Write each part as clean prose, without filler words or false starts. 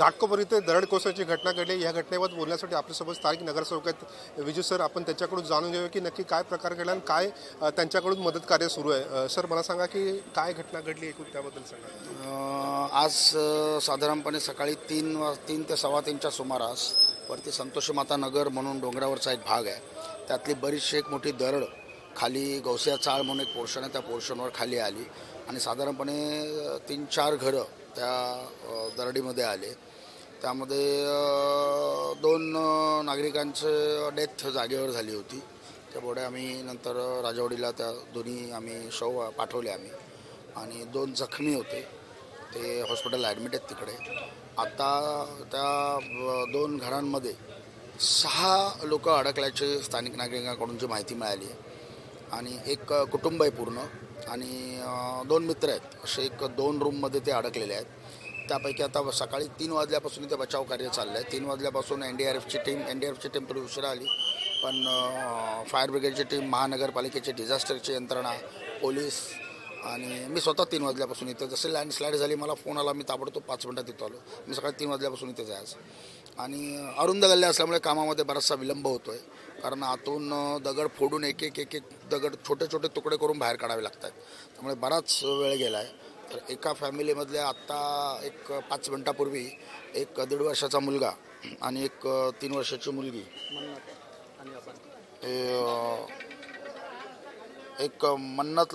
घाटकोपर इथे दरड कोसळण्याची घटना घडली। या घटनेवर बोलण्यासाठी आपल्यासोबत स्थानिक नगरसेवक आहेत विजू सर। आपण त्यांच्याकडून जाणून घेऊया की नक्की काय प्रकार घडला आणि काय त्यांच्याकडून मदत कार्य सुरू आहे। सर मला सांगा की काय घटना घडली एकूण त्याबद्दल सांगा। आज साधारणपणे सकाळी 3 ते 3:15च्या सुमारास वरती संतोषी माता नगर म्हणून डोंगरावरचा एक भाग आहे, त्यातली बरीचशी एक मोठी दरड खाली गौसिया चाळ म्हणून एक पोर्शन आहे, त्या पोर्शनवर खाली आली आणि साधारणपणे 3-4 घरं त्या दरडीमध्ये आले। त्यामध्ये 2 नागरिकांचे डेथ जागेवर झाली होती। त्या बॉड्या आम्ही नंतर राजवाडीला त्या दोन्ही आम्ही शव पाठवले आम्ही आणि 2 जखमी होते, ते हॉस्पिटलला ॲडमिट आहेत तिकडे। आता त्या 2 घरांमध्ये 6 लोक अडकल्याचे स्थानिक नागरिकांकडून जी माहिती मिळाली आहे आणि एक कुटुंब आहे पूर्ण आणि 2 मित्र आहेत, असे एक 2 रूममध्ये ते अडकलेले आहेत। त्यापैकी आता सकाळी 3 वाजल्यापासून इथे बचाव कार्य चाललं आहे। 3 वाजल्यापासून एनडीआरएफची टीम थोडी उशिरा आली, पण फायर ब्रिगेडची टीम, महानगरपालिकेची डिझास्टरची यंत्रणा, पोलीस आणि मी स्वतः 3 वाजल्यापासून इथं, जसे लँडस्लाईड झाली मला फोन आला, मी ताबडतोब 5 मिनटात इथं आलो। मी सकाळी 3 वाजल्यापासून इथेच आहे आज आणि अरुंद गल्ल्या असल्यामुळे कामामध्ये बराचसा विलंब होतो आहे, कारण आतून दगड फोडून एक दगड छोटे छोटे तुकडे करून बाहेर काढावे लागतात, त्यामुळे बराच वेळ गेला आहे। तर एका फॅमिलीमधल्या आत्ता एक 5 मिनटापूर्वी एक 1.5 वर्षाचा मुलगा आणि एक 3 वर्षाची मुलगी, एक मन्नत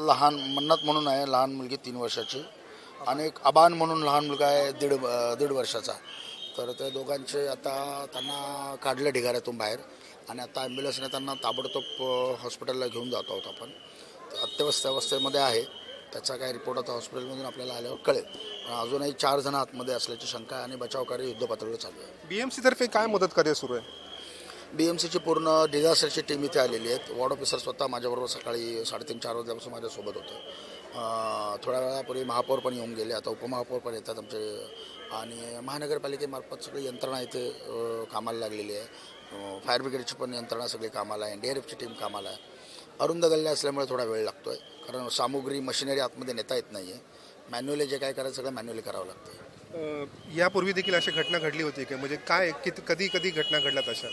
म्हणून आहे लहान मुलगी 3 वर्षाची आणि एक अबान म्हणून लहान मुलगा आहे 1.5 वर्षाचा। तर त्या दोघांचे आता त्यांना काढलं ढिगाऱ्यातून बाहेर आणि आता ॲम्ब्युलन्सने त्यांना ताबडतोब हॉस्पिटलला घेऊन जात आहोत आपण। अत्यवस्थ अवस्थेमध्ये आहे, त्याचा काय रिपोर्ट आता हॉस्पिटलमधून आपल्याला आल्यावर कळेल। अजूनही 4 जण आतमध्ये असल्याची शंका आहे आणि बचावकार्य युद्धपातळीवर चालू आहे। BMC तर्फे काय मदत कार्य सुरू आहे? BMCची पूर्ण डिझास्टरची टीम इथे आलेली आहेत। वॉर्ड ऑफिसर स्वतः माझ्याबरोबर सकाळी 3:30-4 वाजल्यापासून माझ्यासोबत होते। थोड्या वेळापूर्वी महापौर पण येऊन गेले, आता उपमहापौर पण येतात आमचे आणि महानगरपालिकेमार्फत सगळी यंत्रणा इथे कामाला लागलेली आहे। फायर ब्रिगेडची पण यंत्रणा सगळी कामाला आहे, NDRFची टीम कामाला आहे। अरुंद गल्ल्या असल्यामुळे थोडा वेळ लागतो आहे, कारण सामुग्री मशिनरी आतमध्ये नेता येत नाही आहे। मॅन्युअली जे काय करायचं सगळं मॅन्युअली करावं लागतं। यापूर्वी देखील अशी घटना घडली होती का? म्हणजे काय कधी घटना घडल्यात अशा?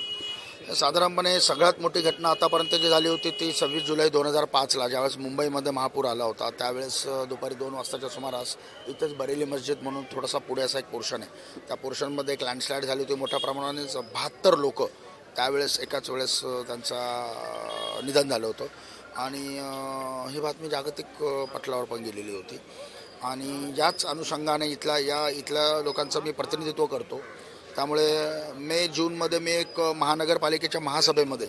साधारणपणे सगळ्यात मोठी घटना आतापर्यंत जी झाली होती ती 26 जुलै 2005ला, ज्यावेळेस मुंबईमध्ये महापूर आला होता। त्यावेळेस दुपारी 2 वाजताच्या सुमारास इथंच बरेली मस्जिद म्हणून थोडासा पुढे असा एक पोर्शन आहे, त्या पोर्शनमध्ये एक लँडस्लाईड झाली होती मोठ्या प्रमाणाने। 72 लोक त्यावेळेस एकाच वेळेस त्यांचा निधन झालं होतं आणि ही बातमी जागतिक पटलावर पण गेलेली होती आणि याच अनुषंगाने इथल्या लोकांचं मी प्रतिनिधित्व करतो। त्यामुळे जूनमध्ये मी एक महानगरपालिकेच्या महासभेमध्ये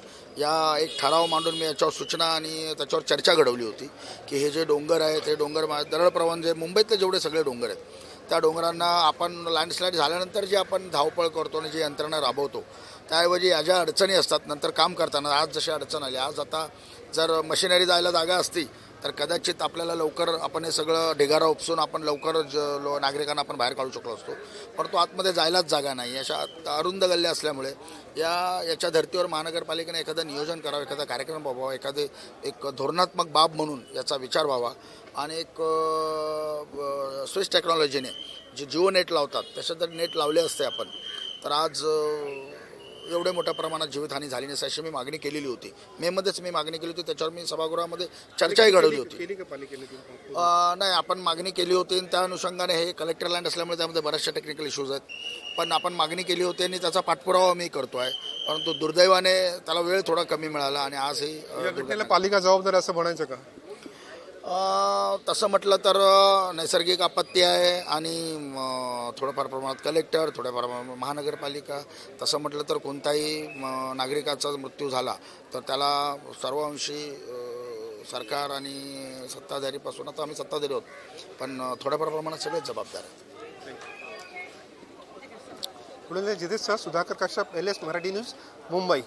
एक ठराव मांडून मी याच्यावर सूचना आणि त्याच्यावर चर्चा घडवली होती की हे जे डोंगर आहे ते डोंगर दरड प्रवण जे मुंबईतले जेवढे सगळे डोंगर आहेत त्या डोंगरांना आपण लँडस्लाईड झाल्यानंतर जी आपण धावपळ करतो आणि जी यंत्रणा राबवतो, त्याऐवजी या ज्या अडचणी असतात नंतर काम करताना, आज जशी अडचण आली, आज आता जर मशिनरी जायला जागा असती तर कदाचित आपल्याला लवकर आपण हे सगळं ढिगारा उपसून आपण लवकर नागरिकांना आपण बाहेर काढू शकलो असतो, परंतु आतमध्ये जायलाच जागा नाही। अशा अरुंद गल्ल्या असल्यामुळे याच्या धर्तीवर महानगरपालिकेने एखादं नियोजन करावं, एखादा कार्यक्रम व्हावा, एक धोरणात्मक बाब म्हणून याचा विचार व्हावा आणि एक स्विच टेक्नॉलॉजीने जे जिओ नेट लावतात तसे जर नेट लावले असते आपण, तर आज एवढ्या मोठ्या प्रमाणात जीवितहानी झाली नसती अशी मी मागणी केलेली होती। मेमध्येच मी मागणी केली होती, त्याच्यावर मी सभागृहामध्ये चर्चाही घडवली होती। नाही, आपण मागणी केली होती आणि त्या अनुषंगाने हे कलेक्टर लँड असल्यामुळे त्यामध्ये बऱ्याचशा टेक्निकल इश्यूज आहेत, पण आपण मागणी केली होती आणि त्याचा पाठपुरावा मी करतो आहे, परंतु दुर्दैवाने त्याला वेळ थोडा कमी मिळाला आणि आजही घटनेला पालिका जबाबदार असं म्हणायचं का? तसं म्हटलं तर नैसर्गिक आपत्ती आहे आणि थोडंफार प्रमाणात कलेक्टर, थोड्याफार महानगरपालिका। तसं म्हटलं तर कोणताही नागरिकाचा मृत्यू झाला तर त्याला सर्वांशी सरकार आणि सत्ताधारीपासून, आता आम्ही सत्ताधारी आहोत, पण थोड्याफार प्रमाणात सगळेच जबाबदार आहेत। पुढे जितेश सुधाकर कश्यप, LS मराठी न्यूज, मुंबई।